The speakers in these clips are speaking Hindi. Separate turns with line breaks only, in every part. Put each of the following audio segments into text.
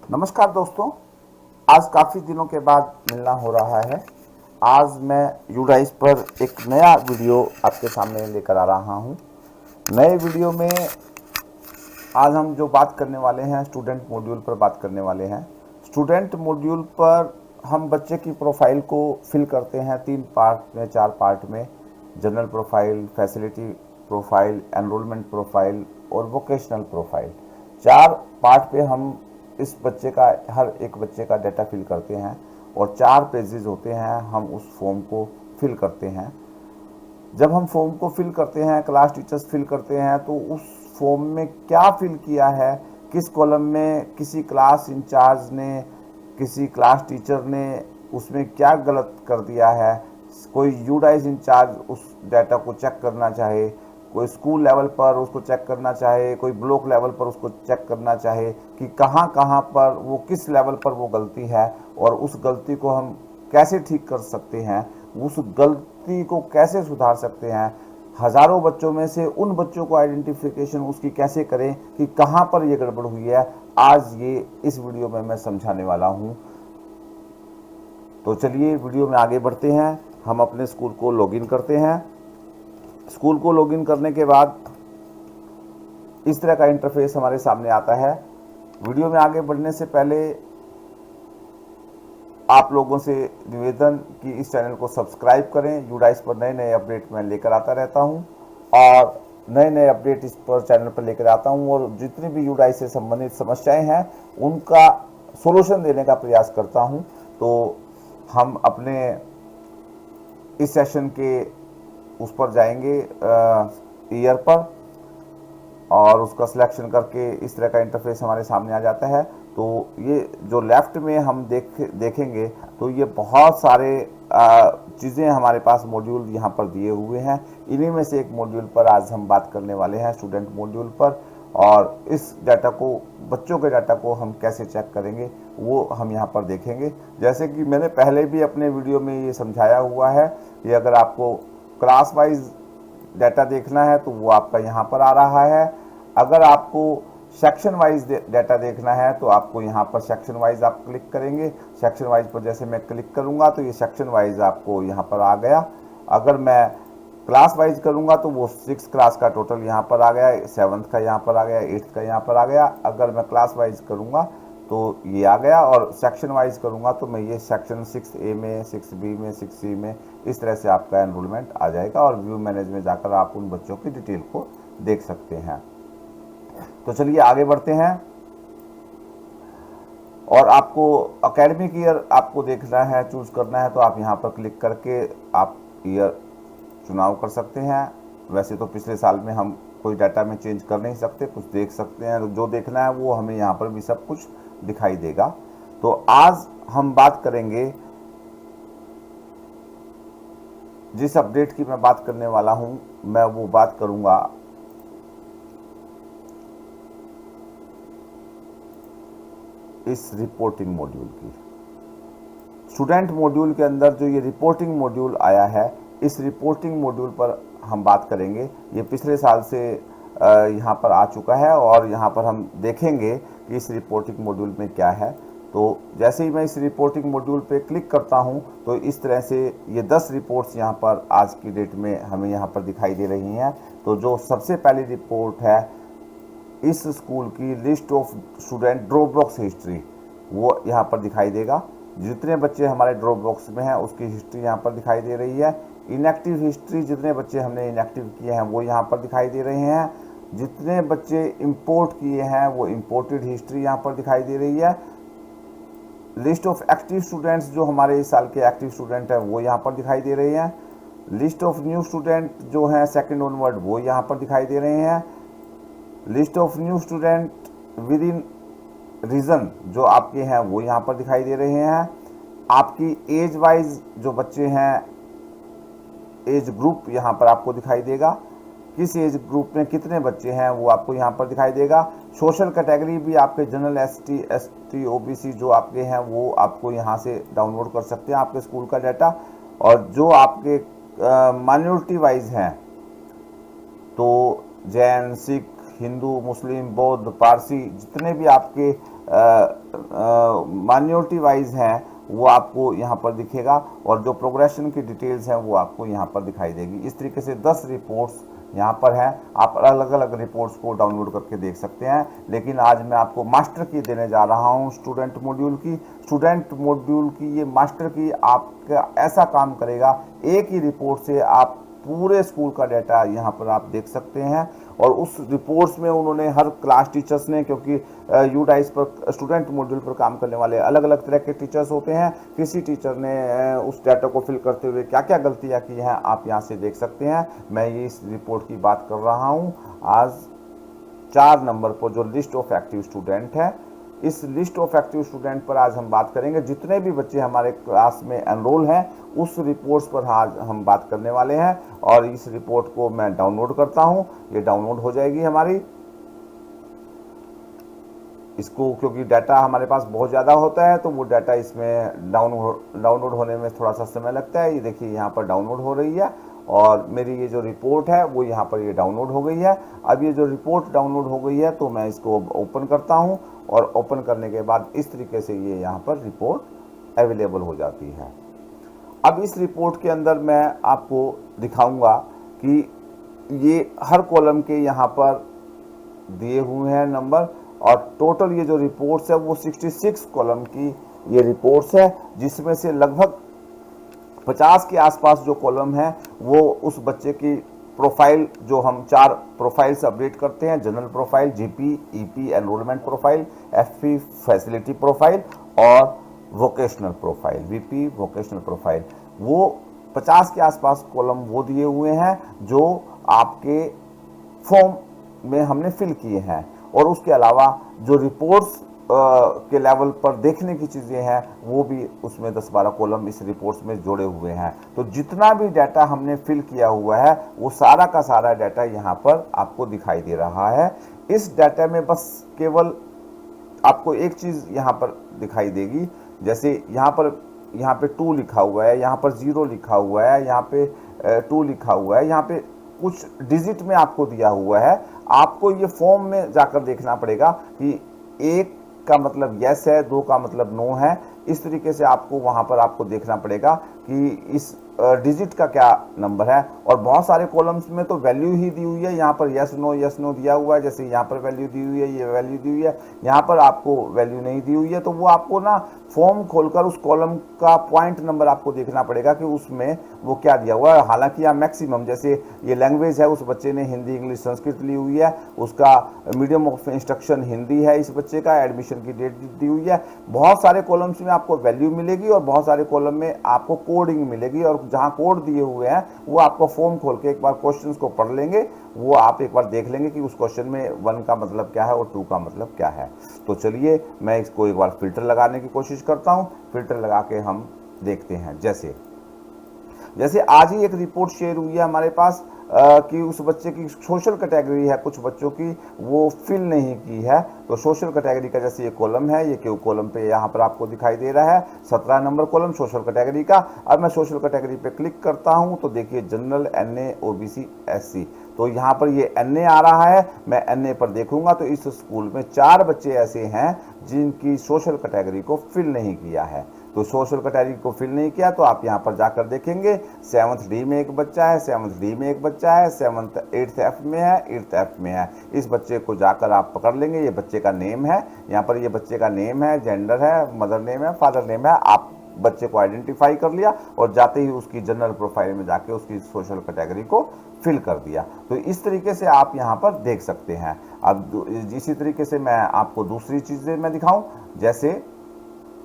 नमस्कार दोस्तों। आज काफ़ी दिनों के बाद मिलना हो रहा है। आज मैं यूडाइस पर एक नया वीडियो आपके सामने लेकर आ रहा हूँ। नए वीडियो में आज हम जो बात करने वाले हैं स्टूडेंट मॉड्यूल पर बात करने वाले हैं। स्टूडेंट मॉड्यूल पर हम बच्चे की प्रोफाइल को फिल करते हैं 3 पार्ट में, 4 पार्ट में। General profile, facility profile, enrolment profile और वोकेशनल प्रोफाइल। 4 पार्ट पे हम इस बच्चे का, हर एक बच्चे का डाटा फिल करते हैं और 4 पेजेस होते हैं, हम उस फॉर्म को फिल करते हैं। जब हम फॉर्म को फिल करते हैं, क्लास टीचर्स फिल करते हैं, तो उस फॉर्म में क्या फिल किया है, किस कॉलम में किसी क्लास इंचार्ज ने, किसी क्लास टीचर ने उसमें क्या गलत कर दिया है, कोई यूडाइस इंचार्ज उस डाटा को चेक करना चाहे, कोई स्कूल लेवल पर उसको चेक करना चाहे, कोई ब्लॉक लेवल पर उसको चेक करना चाहे कि कहाँ कहाँ पर वो, किस लेवल पर वो गलती है और उस गलती को हम कैसे ठीक कर सकते हैं, उस गलती को कैसे सुधार सकते हैं। हज़ारों बच्चों में से उन बच्चों को आइडेंटिफिकेशन उसकी कैसे करें कि कहाँ पर ये गड़बड़ हुई है, आज ये इस वीडियो में मैं समझाने वाला हूँ। तो चलिए वीडियो में आगे बढ़ते हैं। हम अपने स्कूल को लॉगिन करते हैं। स्कूल को लॉगिन करने के बाद इस तरह का इंटरफेस हमारे सामने आता है। वीडियो में आगे बढ़ने से पहले आप लोगों से निवेदन कि इस चैनल को सब्सक्राइब करें। यूडाइस पर नए नए अपडेट मैं लेकर आता रहता हूं और नए नए अपडेट इस पर चैनल पर लेकर आता हूं और जितनी भी यूडाइस से संबंधित समस्याएं हैं उनका सोल्यूशन देने का प्रयास करता हूं। तो हम अपने इस सेशन के उस पर जाएंगे, ईयर पर, और उसका सिलेक्शन करके इस तरह का इंटरफेस हमारे सामने आ जाता है। तो ये जो लेफ़्ट में हम देखेंगे तो ये बहुत सारे चीज़ें हमारे पास मॉड्यूल यहाँ पर दिए हुए हैं। इन्हीं में से एक मॉड्यूल पर आज हम बात करने वाले हैं, स्टूडेंट मॉड्यूल पर। और इस डाटा को, बच्चों के डाटा को हम कैसे चेक करेंगे वो हम यहाँ पर देखेंगे। जैसे कि मैंने पहले भी अपने वीडियो में ये समझाया हुआ है कि अगर आपको क्लास वाइज डाटा देखना है तो वो आपका यहाँ पर आ रहा है। अगर आपको सेक्शन वाइज डाटा देखना है तो आपको यहाँ पर सेक्शन वाइज आप क्लिक करेंगे। सेक्शन वाइज पर जैसे मैं क्लिक करूँगा तो ये सेक्शन वाइज आपको यहाँ पर आ गया। अगर मैं क्लास वाइज करूँगा तो वो 6 क्लास का टोटल यहाँ पर आ गया, 7th का यहाँ पर आ गया, 8th का यहाँ पर आ गया। अगर मैं क्लास वाइज करूँगा तो ये आ गया और सेक्शन वाइज करूँगा तो मैं ये सेक्शन 6A में, 6B में, 6C में, इस तरह से आपका एनरोलमेंट आ जाएगा और व्यू मैनेज में जाकर आप उन बच्चों की डिटेल को देख सकते हैं। तो चलिए आगे बढ़ते हैं। और आपको एकेडमिक ईयर आपको देखना है, चूज करना है, तो आप यहाँ पर क्लिक करके आप ईयर चुनाव कर सकते हैं। वैसे तो पिछले साल में हम कोई डाटा में चेंज कर नहीं सकते, कुछ देख सकते हैं, जो देखना है वो हमें यहाँ पर भी सब कुछ दिखाई देगा। तो आज हम बात करेंगे, जिस अपडेट की मैं बात करने वाला हूँ मैं वो बात करूँगा इस रिपोर्टिंग मॉड्यूल की। स्टूडेंट मॉड्यूल के अंदर जो ये रिपोर्टिंग मॉड्यूल आया है, इस रिपोर्टिंग मॉड्यूल पर हम बात करेंगे। ये पिछले साल से यहाँ पर आ चुका है और यहाँ पर हम देखेंगे कि इस रिपोर्टिंग मॉड्यूल में क्या है। तो जैसे ही मैं इस रिपोर्टिंग मॉड्यूल पे क्लिक करता हूँ तो इस तरह से ये 10 रिपोर्ट्स यहाँ पर आज की डेट में हमें यहाँ पर दिखाई दे रही हैं। तो जो सबसे पहली रिपोर्ट है, इस स्कूल की list of student drop box history, वो यहाँ पर दिखाई देगा। जितने बच्चे हमारे ड्रॉप बॉक्स में हैं उसकी हिस्ट्री यहाँ पर दिखाई दे रही है। इनएक्टिव हिस्ट्री, जितने बच्चे हमने इनएक्टिव किए हैं वो यहाँ पर दिखाई दे रहे हैं। जितने बच्चे इंपोर्ट किए हैं वो इंपोर्टेड हिस्ट्री यहाँ पर दिखाई दे रही है। लिस्ट ऑफ एक्टिव स्टूडेंट्स, जो हमारे इस साल के एक्टिव स्टूडेंट हैं वो यहाँ पर दिखाई दे रहे हैं। लिस्ट ऑफ न्यू स्टूडेंट जो हैं सेकेंड ऑनवर्ड वो यहाँ पर दिखाई दे रहे हैं। List of new student with in region जो आपके हैं वो यहाँ पर दिखाई दे रहे हैं। आपकी एज वाइज जो बच्चे हैं, एज ग्रुप यहाँ पर आपको दिखाई देगा। किस एज ग्रुप में कितने बच्चे हैं वो आपको यहाँ पर दिखाई देगा। सोशल कैटेगरी भी आपके जनरल, एसटी, ओबीसी जो आपके हैं वो आपको यहाँ से डाउनलोड कर सकते हैं आपके स्कूल का डाटा। और जो आपके माइनॉरिटी वाइज हैं, तो जैन, सिख, हिंदू, मुस्लिम, बौद्ध, पारसी, जितने भी आपके माइनॉरिटी वाइज हैं वो आपको यहाँ पर दिखेगा, और जो प्रोग्रेशन की डिटेल्स हैं वो आपको यहाँ पर दिखाई देगी। इस तरीके से 10 रिपोर्ट्स यहाँ पर हैं। आप अलग अलग रिपोर्ट्स को डाउनलोड करके देख सकते हैं, लेकिन आज मैं आपको मास्टर की देने जा रहा हूँ, स्टूडेंट मॉड्यूल की। स्टूडेंट मॉड्यूल की ये मास्टर की आपका ऐसा काम करेगा, एक ही रिपोर्ट से आप पूरे स्कूल का डाटा यहाँ पर आप देख सकते हैं। और उस रिपोर्ट्स में उन्होंने हर क्लास टीचर्स ने, क्योंकि यूडाइस पर स्टूडेंट मॉड्यूल पर काम करने वाले अलग अलग तरह के टीचर्स होते हैं, किसी टीचर ने उस डाटा को फिल करते हुए क्या क्या गलतियाँ की हैं आप यहाँ से देख सकते हैं। मैं ये इस रिपोर्ट की बात कर रहा हूँ। आज 4 नंबर पर जो लिस्ट ऑफ एक्टिव स्टूडेंट है, इस लिस्ट ऑफ एक्टिव स्टूडेंट पर आज हम बात करेंगे। जितने भी बच्चे हमारे क्लास में एनरोल हैं उस रिपोर्ट्स पर आज हम बात करने वाले हैं। और इस रिपोर्ट को मैं डाउनलोड करता हूं, ये डाउनलोड हो जाएगी हमारी। इसको क्योंकि डाटा हमारे पास बहुत ज़्यादा होता है तो वो डाटा इसमें डाउनलोड होने में थोड़ा सा समय लगता है। ये देखिए यहाँ पर डाउनलोड हो रही है और मेरी ये जो रिपोर्ट है वो यहाँ पर ये डाउनलोड हो गई है। अब ये जो रिपोर्ट डाउनलोड हो गई है तो मैं इसको ओपन करता हूँ, और ओपन करने के बाद इस तरीके से ये यहाँ पर रिपोर्ट अवेलेबल हो जाती है। अब इस रिपोर्ट के अंदर मैं आपको दिखाऊंगा कि ये हर कॉलम के यहाँ पर दिए हुए हैं नंबर, और टोटल ये जो रिपोर्ट्स है वो 66 कॉलम की ये रिपोर्ट्स है, जिसमें से लगभग 50 के आसपास जो कॉलम है वो उस बच्चे की प्रोफाइल, जो हम 4 प्रोफाइल से अपडेट करते हैं, general profile, GP, EP enrolment profile, FP facility profile और vocational profile, VP vocational profile, वो 50 के आसपास कॉलम वो दिए हुए हैं जो आपके फॉर्म में हमने फिल किए हैं। और उसके अलावा जो रिपोर्ट्स के लेवल पर देखने की चीज़ें हैं वो भी उसमें 10-12 कॉलम इस रिपोर्ट्स में जोड़े हुए हैं। तो जितना भी डाटा हमने फिल किया हुआ है वो सारा का सारा डाटा यहाँ पर आपको दिखाई दे रहा है। इस डाटा में बस केवल आपको एक चीज़ यहाँ पर दिखाई देगी, जैसे यहाँ पे 2 लिखा हुआ है, यहाँ पर 0 लिखा हुआ है, यहाँ पे 2 लिखा हुआ है, यहाँ पे कुछ डिजिट में आपको दिया हुआ है। आपको ये फॉर्म में जाकर देखना पड़ेगा कि 1 का मतलब यस है, 2 का मतलब नो है। इस तरीके से आपको वहाँ पर आपको देखना पड़ेगा कि इस डिजिट का क्या नंबर है। और बहुत सारे कॉलम्स में तो वैल्यू ही दी हुई है, यहाँ पर यस नो दिया हुआ है, जैसे यहाँ पर वैल्यू दी हुई है, ये वैल्यू दी हुई है, यहाँ पर आपको वैल्यू नहीं दी हुई है। तो वो आपको ना फॉर्म खोलकर उस कॉलम का पॉइंट नंबर आपको देखना पड़ेगा कि उसमें वो क्या दिया हुआ है। हालांकि यहाँ मैक्सिमम, जैसे ये लैंग्वेज है, उस बच्चे ने हिंदी इंग्लिश संस्कृत ली हुई है, उसका मीडियम ऑफ इंस्ट्रक्शन हिंदी है, इस बच्चे का एडमिशन की डेट दी हुई है। बहुत सारे कॉलम्स में आपको वैल्यू मिलेगी और बहुत सारे कॉलम में आपको कोडिंग मिलेगी, और जहाँ कोड दिए हुए हैं वो आपको फॉर्म खोल के एक बार क्वेश्चंस को पढ़ लेंगे, वो आप एक बार देख लेंगे कि उस क्वेश्चन में 1 का मतलब क्या है और 2 का मतलब क्या है। तो चलिए मैं इसको एक बार फिल्टर लगाने की कोशिश करता हूँ। फिल्टर लगा के हम देखते हैं। जैसे आज ही एक रिपोर्ट शेयर हुई है हमारे पास कि उस बच्चे की सोशल कैटेगरी है, कुछ बच्चों की वो फिल नहीं की है। तो सोशल कैटेगरी का जैसे ये कॉलम है, ये क्यू कॉलम पे यहाँ पर आपको दिखाई दे रहा है 17 नंबर कॉलम सोशल कैटेगरी का। अब मैं सोशल कैटेगरी पे क्लिक करता हूँ तो देखिए जनरल, NA, OBC, SC, तो यहाँ पर ये NA आ रहा है। मैं NA पर देखूंगा तो इस स्कूल में 4 बच्चे ऐसे हैं जिनकी सोशल कैटेगरी को फिल नहीं किया है। तो सोशल कैटेगरी को फिल नहीं किया तो आप यहाँ पर जाकर देखेंगे 7th D में एक बच्चा है, 7th D में एक बच्चा है, 7th 8th F में है, 8th F में है। इस बच्चे को जाकर आप पकड़ लेंगे। ये बच्चे का नेम है, यहाँ पर ये बच्चे का नेम है, जेंडर है, मदर नेम है, फादर नेम है। आप बच्चे को आइडेंटिफाई कर लिया और जाते ही उसकी जनरल प्रोफाइल में जाके उसकी सोशल कैटेगरी को फिल कर दिया। तो इस तरीके से आप यहाँ पर देख सकते हैं। अब इसी तरीके से मैं आपको दूसरी चीज़ें मैं दिखाऊं, जैसे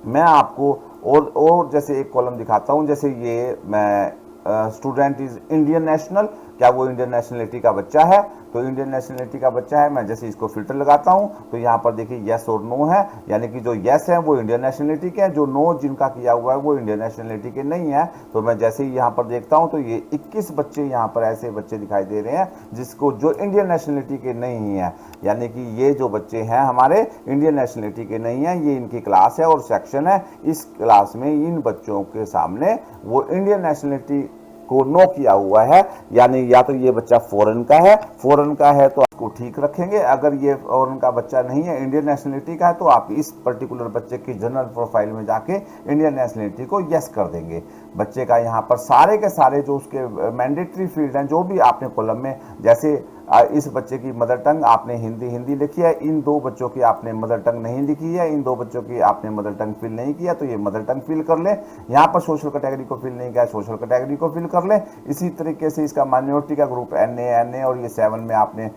मैं आपको और जैसे एक कॉलम दिखाता हूं। जैसे ये मैं स्टूडेंट इज इंडियन नेशनल, क्या वो इंडियन नेशनलिटी का बच्चा है? तो इंडियन नेशनलिटी का बच्चा है। मैं जैसे इसको फिल्टर लगाता हूं तो यहाँ पर देखिए यस और नो है, यानी कि जो यस है वो इंडियन नेशनलिटी के हैं, जो नो जिनका किया हुआ है वो इंडियन नेशनलिटी के नहीं है। तो मैं जैसे ही यहाँ पर देखता हूँ तो ये 21 बच्चे यहाँ पर ऐसे बच्चे दिखाई दे रहे हैं जिसको जो इंडियन नेशनलिटी के नहीं है, यानी कि ये जो बच्चे हैं हमारे इंडियन नेशनलिटी के नहीं है। ये इनकी क्लास है और सेक्शन है। इस क्लास में इन बच्चों के सामने वो इंडियन नेशनलिटी को नो किया हुआ है, यानी या तो ये बच्चा फॉरेन का है तो इसको ठीक रखेंगे। अगर ये और उनका बच्चा नहीं है, इंडियन नेशनलिटी का है, तो आप इस पर्टिकुलर बच्चे की जनरल प्रोफाइल में जाके इंडियन नेशनलिटी को यस कर देंगे। बच्चे का यहाँ पर सारे के सारे जो उसके मैंडेटरी फील्ड हैं, जो भी आपने कॉलम में, जैसे इस बच्चे की मदर टंग आपने हिंदी लिखी है, इन दो बच्चों की आपने मदर टंग नहीं लिखी है, इन दो बच्चों की आपने मदर टंग फिल नहीं किया, तो ये मदर टंग फिल कर ले। यहाँ पर सोशल कैटेगरी को फिल नहीं किया, सोशल कैटेगरी को फिल कर ले। इसी तरीके से इसका माइनॉरिटी का ग्रुप NA और ये 7 में आपने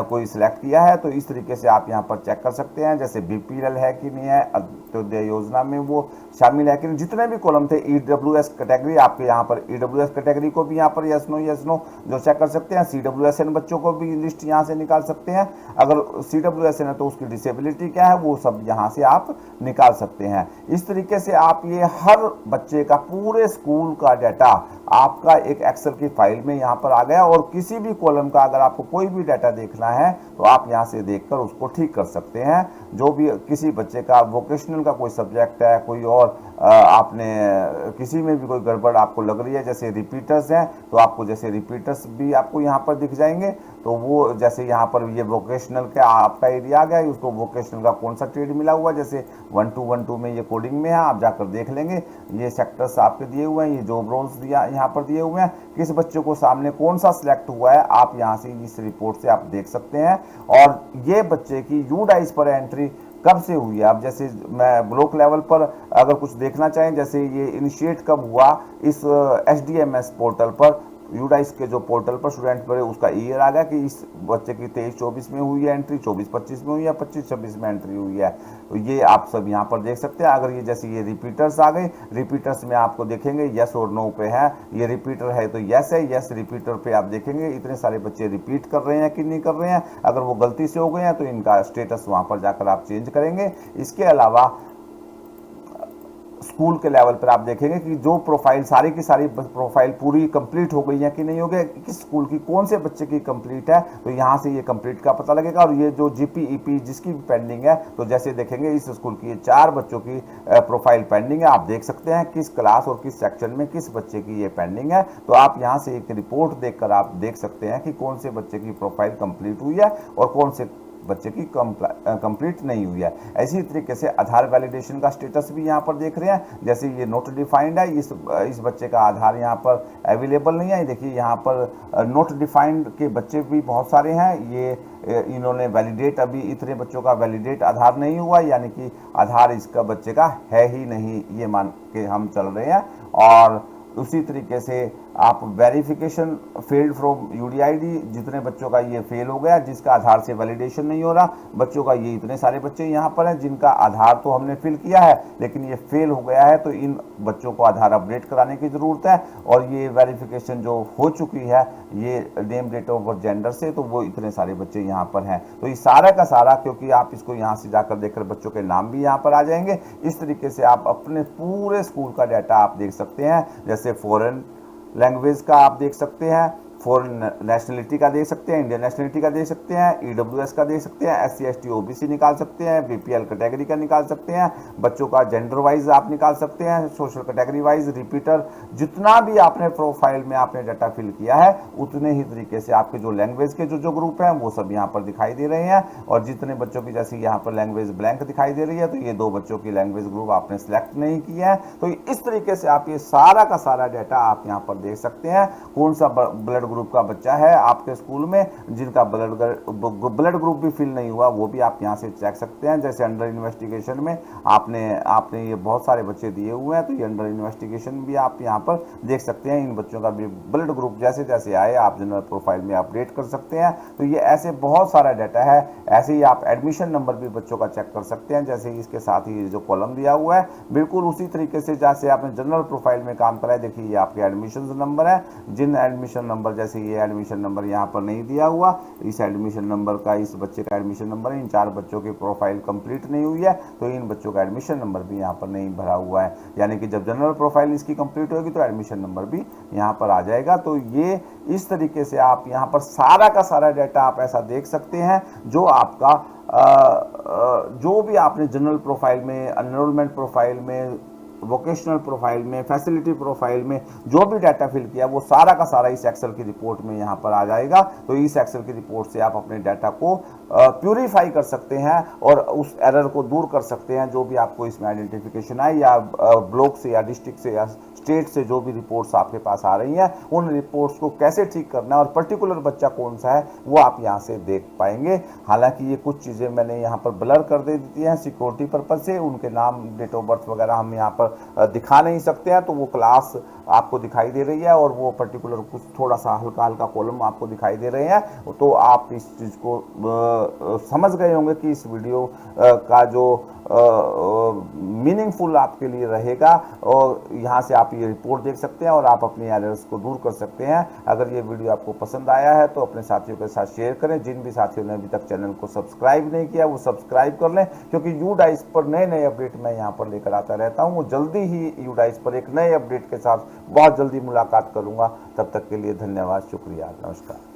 कोई सिलेक्ट किया है, तो इस तरीके से आप यहाँ पर चेक कर सकते हैं, जैसे BPL है कि नहीं है, अंत्योदय योजना में वो शामिल है कि नहीं। जितने भी कॉलम थे EWS कैटेगरी, आपके यहाँ पर EWS कैटेगरी को भी यहाँ पर यस नो जो चेक कर सकते हैं। CWSN बच्चों को भी लिस्ट यहाँ से निकाल सकते हैं। अगर CWSN है तो उसकी डिसेबिलिटी क्या है, वो सब यहाँ से आप निकाल सकते हैं। इस तरीके से आप ये हर बच्चे का पूरे स्कूल का डाटा आपका एक एक्सेल की फाइल में यहाँ पर आ गया, और किसी भी कॉलम का अगर आपको कोई भी डाटा देखना है तो आप यहाँ से देखकर उसको ठीक कर सकते हैं। जो भी किसी बच्चे का वोकेशनल का कोई सब्जेक्ट है, कोई और आपने किसी में भी कोई गड़बड़ आपको लग रही है, जैसे रिपीटर्स हैं, तो आपको जैसे रिपीटर्स भी आपको यहाँ पर दिख जाएंगे। तो वो जैसे यहाँ पर ये वोकेशनल का आपका एरिया आ गया, उसको वोकेशनल का कौन सा ट्रेड मिला हुआ, जैसे 1212 में ये कोडिंग में है, आप जाकर देख लेंगे। ये सेक्टर्स आपके दिए हुए हैं, ये जॉब रोल्स दिया यहाँ पर दिए हुए हैं, किस बच्चे को सामने कौन सा सिलेक्ट हुआ है, आप यहाँ से इस रिपोर्ट से आप देख सकते हैं। और ये बच्चे की यूडाइस पर एंट्री कब से हुई है। अब जैसे मैं ब्लॉक लेवल पर अगर कुछ देखना चाहें, जैसे ये इनिशिएट कब हुआ, इस SDMS पोर्टल पर, यूडाइस के जो पोर्टल पर स्टूडेंट पर उसका ईयर आ गया कि इस बच्चे की 23-24 में हुई है एंट्री, 24-25 में हुई है, 25-26 में एंट्री हुई है। तो ये आप सब यहाँ पर देख सकते हैं। अगर ये जैसे ये रिपीटर्स आ गए, रिपीटर्स में आपको देखेंगे यस और नो पे है, ये रिपीटर है तो यस है, यस रिपीटर पे आप देखेंगे इतने सारे बच्चे रिपीट कर रहे हैं कि नहीं कर रहे हैं। अगर वो गलती से हो गए हैं तो इनका स्टेटस वहाँ पर जाकर आप चेंज करेंगे। इसके अलावा स्कूल के लेवल पर आप देखेंगे कि जो प्रोफाइल सारी की सारी प्रोफाइल पूरी कंप्लीट हो गई है कि नहीं हो गई, किस स्कूल की कौन से बच्चे की कंप्लीट है, तो यहाँ से ये कंप्लीट का पता लगेगा। और ये जो GPEP जिसकी भी पेंडिंग है, तो जैसे देखेंगे इस स्कूल की ये 4 बच्चों की प्रोफाइल पेंडिंग है। आप देख सकते हैं किस क्लास और किस सेक्शन में किस बच्चे की ये पेंडिंग है। तो आप यहाँ से एक रिपोर्ट देखकर आप देख सकते हैं कि कौन से बच्चे की प्रोफाइल कंप्लीट हुई है और कौन से बच्चे की कंप्लीट नहीं हुई है। ऐसी तरीके से आधार वैलिडेशन का स्टेटस भी यहाँ पर देख रहे हैं, जैसे ये नॉट डिफाइंड है, इस बच्चे का आधार यहाँ पर अवेलेबल नहीं है। देखिए यहाँ पर नॉट डिफाइंड के बच्चे भी बहुत सारे हैं, ये इन्होंने वैलिडेट, अभी इतने बच्चों का वैलिडेट आधार नहीं हुआ, यानी कि आधार इसका बच्चे का है ही नहीं, ये मान के हम चल रहे हैं। और उसी तरीके से आप वेरिफिकेशन फेल्ड फ्रॉम UDID, जितने बच्चों का ये फेल हो गया, जिसका आधार से वैलिडेशन नहीं हो रहा बच्चों का, ये इतने सारे बच्चे यहाँ पर हैं जिनका आधार तो हमने फिल किया है लेकिन ये फेल हो गया है, तो इन बच्चों को आधार अपडेट कराने की ज़रूरत है। और ये वेरिफिकेशन जो हो चुकी है ये name date of birth gender से, तो वो इतने सारे बच्चे यहाँ पर हैं। तो ये सारा का सारा, क्योंकि आप इसको यहाँ से जाकर देखकर बच्चों के नाम भी यहाँ पर आ जाएंगे। इस तरीके से आप अपने पूरे स्कूल का डाटा आप देख सकते हैं, जैसे फॉरेन लैंग्वेज का आप देख सकते हैं, फॉरेन नेशनलिटी का देख सकते हैं, इंडियन नेशनलिटी का देख सकते हैं, EWS का देख सकते हैं, SC ST OBC निकाल सकते हैं, BPL कैटेगरी का निकाल सकते हैं, बच्चों का जेंडर वाइज आप निकाल सकते हैं, सोशल कैटेगरी वाइज, रिपीटर, जितना भी आपने प्रोफाइल में आपने डाटा फिल किया है उतने ही तरीके से आपके जो लैंग्वेज के जो ग्रुप हैं वो सब यहाँ पर दिखाई दे रहे हैं। और जितने बच्चों की जैसे यहाँ पर लैंग्वेज ब्लैंक दिखाई दे रही है, तो ये 2 बच्चों की लैंग्वेज ग्रुप आपने सेलेक्ट नहीं किया है। तो इस तरीके से आप ये सारा का सारा डाटा आप यहाँ पर देख सकते हैं, कौन सा ब्लड ग्रुप का बच्चा है आपके स्कूल में, जिनका ब्लड ग्रुप भी फिल नहीं हुआ वो भी आप यहां से चेक सकते हैं। जैसे अंडर इन्वेस्टिगेशन में आपने ये बहुत सारे बच्चे दिए हुए हैं, तो ये अंडर इन्वेस्टिगेशन भी आप यहां पर देख सकते हैं। इन बच्चों का भी ब्लड ग्रुप जैसे जैसे आए आप जनरल प्रोफाइल में अपडेट कर सकते हैं। तो ये ऐसे बहुत सारा डाटा है। ऐसे ही आप एडमिशन नंबर भी बच्चों का चेक कर सकते हैं, जैसे इसके साथ ही जो कॉलम दिया हुआ है बिल्कुल उसी तरीके से जैसे आपने जनरल प्रोफाइल में काम करा है। देखिए ये आपके एडमिशन नंबर है, जिन एडमिशन नंबर, जैसे ये एडमिशन नंबर यहाँ पर नहीं दिया हुआ, इस एडमिशन नंबर का, इस बच्चे का एडमिशन नंबर है, इन 4 बच्चों की प्रोफाइल कंप्लीट नहीं हुई है तो इन बच्चों का एडमिशन नंबर भी यहाँ पर नहीं भरा हुआ है। यानी कि जब जनरल प्रोफाइल इसकी कंप्लीट होगी तो एडमिशन नंबर भी यहाँ पर आ जाएगा। तो ये इस तरीके से आप यहाँ पर सारा का सारा डाटा आप ऐसा देख सकते हैं, जो आपका जो भी आपने जनरल प्रोफाइल में, एनरोलमेंट प्रोफाइल में, वोकेशनल प्रोफाइल में, फैसिलिटी प्रोफाइल में जो भी डाटा फिल किया वो सारा का सारा इस एक्सेल की रिपोर्ट में यहाँ पर आ जाएगा। तो इस एक्सेल की रिपोर्ट से आप अपने डाटा को प्यूरिफाई कर सकते हैं और उस एरर को दूर कर सकते हैं जो भी आपको इसमें आइडेंटिफिकेशन आए, या ब्लॉक से या डिस्ट्रिक्ट से या स्टेट से जो भी रिपोर्ट्स आपके पास आ रही हैं उन रिपोर्ट्स को कैसे ठीक करना है और पर्टिकुलर बच्चा कौन सा है वो आप यहाँ से देख पाएंगे। हालांकि ये कुछ चीज़ें मैंने यहाँ पर ब्लर कर दे दी हैं सिक्योरिटी पर्पज से, उनके नाम, डेट ऑफ बर्थ वगैरह हम यहाँ पर दिखा नहीं सकते हैं, तो वो क्लास आपको दिखाई दे रही है और वो पर्टिकुलर कुछ थोड़ा सा हल्का हल्का कॉलम आपको दिखाई दे रहे हैं। तो आप इस चीज़ को समझ गए होंगे कि इस वीडियो का जो मीनिंगफुल आपके लिए रहेगा, और यहाँ से आप ये रिपोर्ट देख सकते हैं और आप अपनी एरर्स को दूर कर सकते हैं। अगर ये वीडियो आपको पसंद आया है तो अपने साथियों के साथ शेयर करें। जिन भी साथियों ने अभी तक चैनल को सब्सक्राइब नहीं किया वो सब्सक्राइब कर लें, क्योंकि यूडाइस पर नए नए अपडेट मैं यहाँ पर लेकर आता रहता हूँ। वो जल्दी ही यूडाइस पर एक नए अपडेट के साथ बहुत जल्दी मुलाकात करूँगा। तब तक के लिए धन्यवाद, शुक्रिया, नमस्कार।